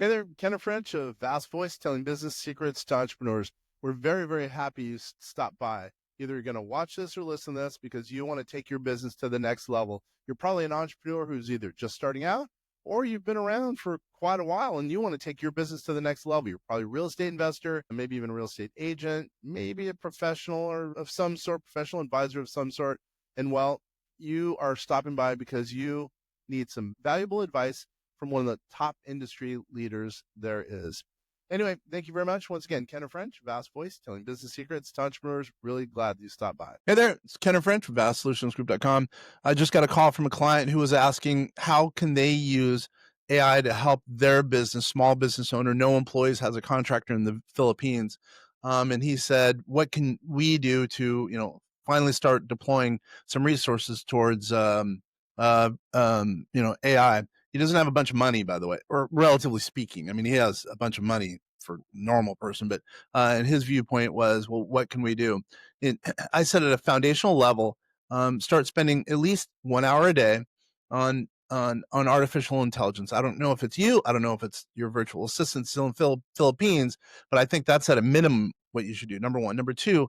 Hey there, Kenneth French of Vast Voice, telling business secrets to entrepreneurs. We're very, very happy you stopped by. Either you're going to watch this or listen to this because you want to take your business to the next level. You're probably an entrepreneur who's either just starting out or you've been around for quite a while and you want to take your business to the next level. You're probably a real estate investor, maybe even a real estate agent, maybe a professional or of some sort, professional advisor of some sort. And well, you are stopping by because you need some valuable advice from one of the top industry leaders there is. Anyway, thank you very much. Once again, Kenneth French, Vast Voice, telling business secrets to entrepreneurs. Really glad you stopped by. Hey there, it's Kenneth French from VastSolutionsGroup.com. I just got a call from a client who was asking how can they use AI to help their business, small business owner, no employees, has a contractor in the Philippines. And he said, what can we do to, finally start deploying some resources towards, AI. He doesn't have a bunch of money, by the way, or relatively speaking. I mean, he has a bunch of money for a normal person, but and his viewpoint was, well, what can we do? I said at a foundational level, start spending at least 1 hour a day on artificial intelligence. I don't know if it's you. I don't know if it's your virtual assistant still in Philippines, but I think that's at a minimum what you should do. Number one. Number two,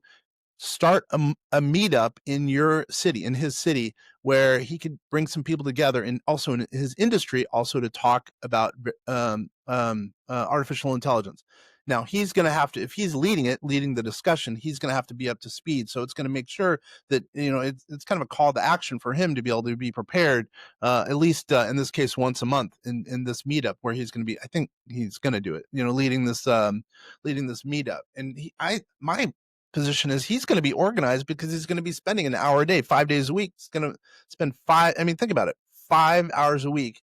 start a meetup in your city, in his city, where he could bring some people together and also in his industry also to talk about artificial intelligence. Now he's going to have to, if he's leading the discussion, he's going to have to be up to speed. So it's going to make sure that, it's kind of a call to action for him to be able to be prepared, at least in this case, once a month in this meetup where he's going to be, I think he's going to do it, leading this meetup. And my position is he's going to be organized because he's going to be spending an hour a day, 5 days a week. He's going to spend think about it, 5 hours a week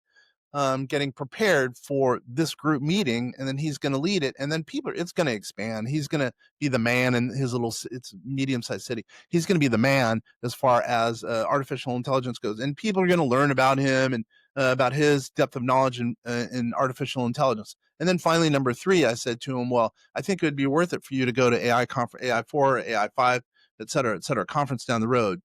getting prepared for this group meeting, and then he's going to lead it, and then it's going to expand. He's going to be the man in his it's medium-sized city. He's going to be the man as far as artificial intelligence goes, and people are going to learn about him and about his depth of knowledge in artificial intelligence. And then finally, number three, I said to him, well, I think it would be worth it for you to go to AI4, AI5, et cetera, conference down the road.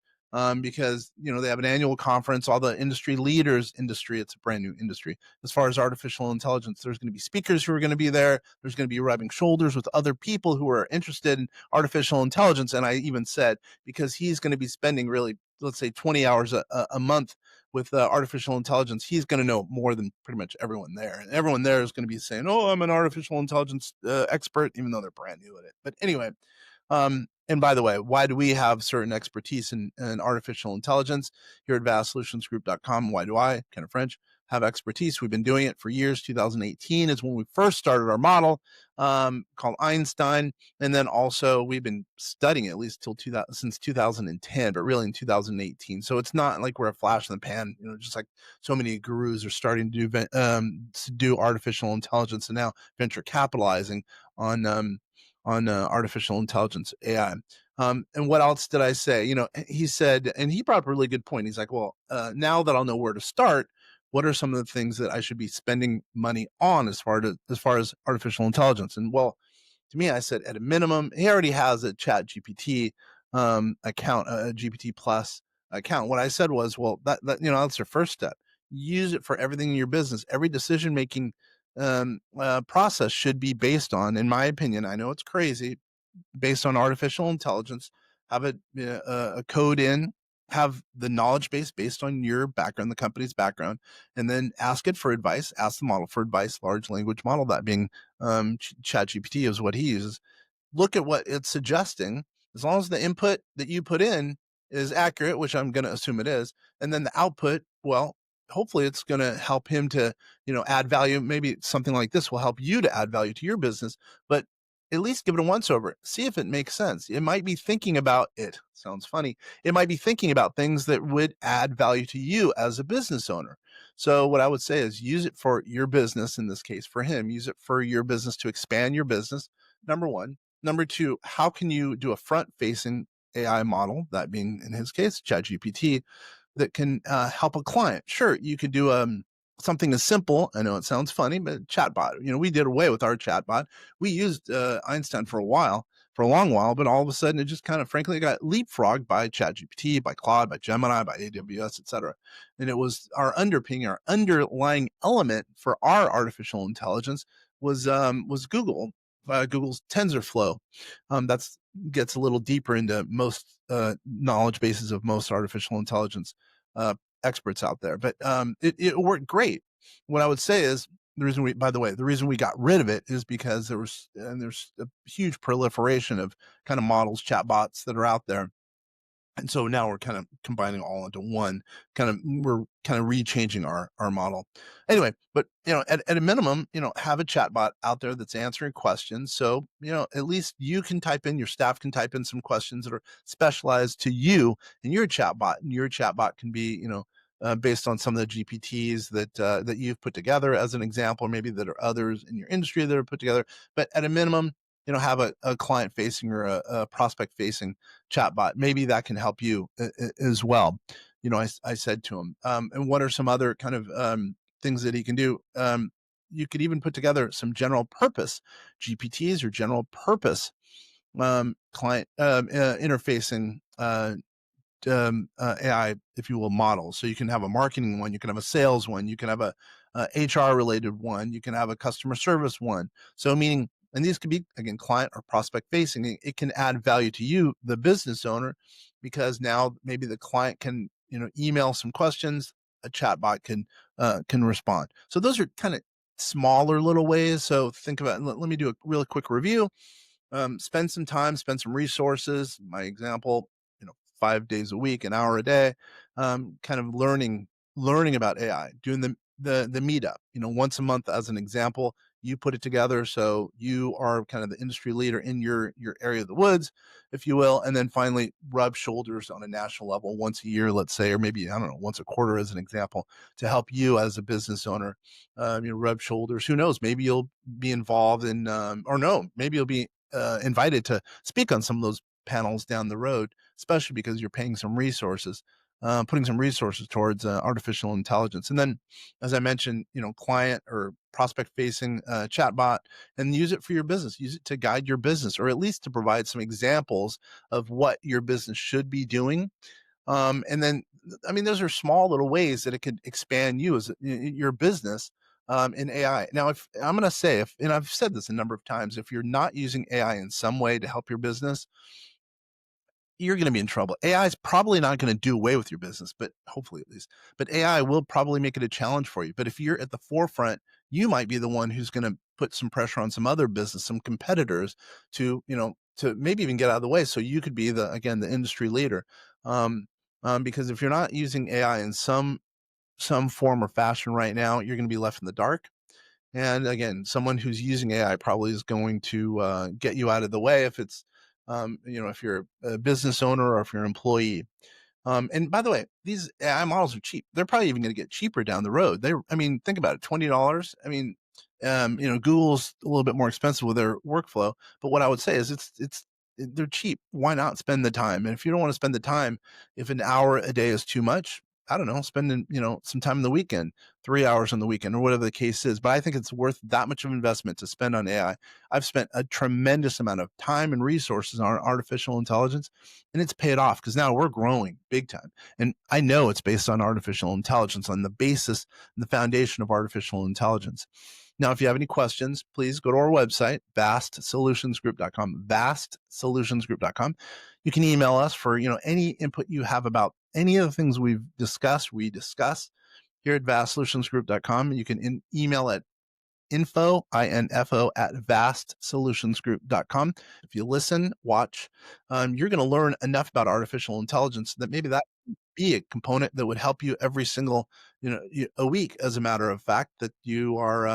Because they have an annual conference, all the industry leaders, it's a brand new industry as far as artificial intelligence. There's going to be speakers who are going to be there. There's going to be rubbing shoulders with other people who are interested in artificial intelligence. And I even said, because he's going to be spending really, let's say 20 hours a month with artificial intelligence, he's going to know more than pretty much everyone there. And everyone there is going to be saying, oh, I'm an artificial intelligence expert, even though they're brand new at it. But anyway, and by the way, why do we have certain expertise in artificial intelligence here at VastSolutionsGroup.com? Why do I, Kenneth French, have expertise? We've been doing it for years. 2018 is when we first started our model called Einstein. And then also we've been studying it at least since 2010, but really in 2018. So it's not like we're a flash in the pan, just like so many gurus are starting to do artificial intelligence and now venture capitalizing on artificial intelligence, AI. And what else did I say? He said, and he brought up a really good point. He's like, well, now that I'll know where to start, what are some of the things that I should be spending money on as far as artificial intelligence? And well, to me, I said at a minimum, he already has a ChatGPT account, a GPT Plus account. What I said was, well, that's your first step. Use it for everything in your business. Every decision making process should be based on, in my opinion, I know it's crazy, based on artificial intelligence. Have a code in, have the knowledge base based on your background, the company's background, and then ask it for advice. Ask the model for advice. Large language model, that being ChatGPT, is what he uses. Look at what it's suggesting. As long as the input that you put in is accurate, which I'm going to assume it is, and then the output, well, hopefully it's going to help him to, add value. Maybe something like this will help you to add value to your business, but at least give it a once over. See if it makes sense. It might be thinking about it. Sounds funny. It might be thinking about things that would add value to you as a business owner. So what I would say is use it for your business. In this case, for him, use it for your business to expand your business. Number one. Number two, how can you do a front facing AI model, that being in his case, ChatGPT, that can help a client? Sure, you could do something as simple, I know it sounds funny, but chatbot. We did away with our chatbot. We used Einstein for a while, for a long while, but all of a sudden it just kind of frankly got leapfrogged by ChatGPT, by Claude, by Gemini, by AWS, et cetera. And it was our underpinning, our underlying element for our artificial intelligence was Google, Google's TensorFlow. That's gets a little deeper into most knowledge bases of most artificial intelligence uh, experts out there, but it worked great. What I would say is by the way, the reason we got rid of it is because there's a huge proliferation of kind of models, chatbots that are out there. And so now we're kind of combining all into one we're kind of rechanging our model anyway. But at a minimum, have a chatbot out there that's answering questions, so at least you can type in, your staff can type in some questions that are specialized to you and your chatbot, and your chatbot can be based on some of the GPTs that you've put together as an example, or maybe that are others in your industry that are put together. But at a minimum, have a client facing or a prospect facing chatbot. Maybe that can help you as well. I said to him, and what are some other kind of things that he can do? You could even put together some general purpose GPTs or general purpose client interfacing AI, if you will, models. So you can have a marketing one, you can have a sales one, you can have a HR related one, you can have a customer service one. So meaning, and these could be again client or prospect facing. It can add value to you, the business owner, because now maybe the client can email some questions, a chatbot can respond. So those are kind of smaller little ways. So think about. Let me do a really quick review. Spend some time, spend some resources. My example, 5 days a week, an hour a day, kind of learning about AI, doing the meetup, once a month as an example. You put it together, so you are kind of the industry leader in your area of the woods, if you will, and then finally rub shoulders on a national level once a year, let's say, or maybe I don't know, once a quarter as an example, to help you as a business owner, rub shoulders. Who knows? Maybe you'll be involved in, or no, maybe you'll be invited to speak on some of those panels down the road, especially because you're paying some resources, putting some resources towards artificial intelligence. And then, as I mentioned, client or prospect facing chatbot, and use it for your business, use it to guide your business, or at least to provide some examples of what your business should be doing. And then, I mean, those are small little ways that it could expand you as your business in AI. Now, if I'm going to say, and I've said this a number of times, if you're not using AI in some way to help your business, you're going to be in trouble. AI is probably not going to do away with your business, but hopefully at least. But AI will probably make it a challenge for you. But if you're at the forefront, you might be the one who's going to put some pressure on some other business, some competitors to, to maybe even get out of the way. So you could be the industry leader. Because if you're not using AI in some form or fashion right now, you're going to be left in the dark. And again, someone who's using AI probably is going to get you out of the way if it's, if you're a business owner or if you're an employee. And by the way, these AI models are cheap. They're probably even going to get cheaper down the road. I mean, think about it, $20. I mean, Google's a little bit more expensive with their workflow, but what I would say is they're cheap. Why not spend the time? And if you don't want to spend the time, if an hour a day is too much, I don't know, spending, some time in the weekend, 3 hours on the weekend or whatever the case is. But I think it's worth that much of investment to spend on AI. I've spent a tremendous amount of time and resources on artificial intelligence, and it's paid off because now we're growing big time. And I know it's based on artificial intelligence, on the basis and the foundation of artificial intelligence. Now, if you have any questions, please go to our website, vastsolutionsgroup.com, vastsolutionsgroup.com. You can email us for, any input you have about any of the things we discuss here at vastsolutionsgroup.com. You can email at info at vastsolutionsgroup.com. If you listen, watch, you're going to learn enough about artificial intelligence that maybe that be a component that would help you every single, a week, as a matter of fact, that you are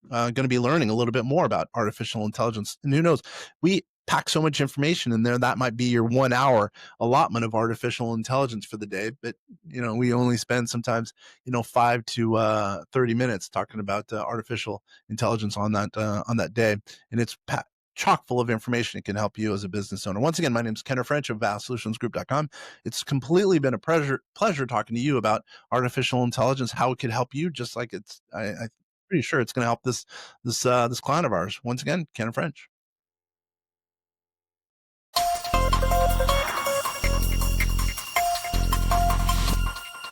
going to be learning a little bit more about artificial intelligence. And who knows, we pack so much information in there that might be your 1 hour allotment of artificial intelligence for the day. But, we only spend sometimes, 5 to 30 minutes talking about artificial intelligence on that day. And it's chock full of information. It can help you as a business owner. Once again, my name is Kenner French of vastsolutionsgroup.com. It's completely been a pleasure talking to you about artificial intelligence, how it could help you, just like I'm pretty sure it's going to help this client of ours. Once again, Kenner French.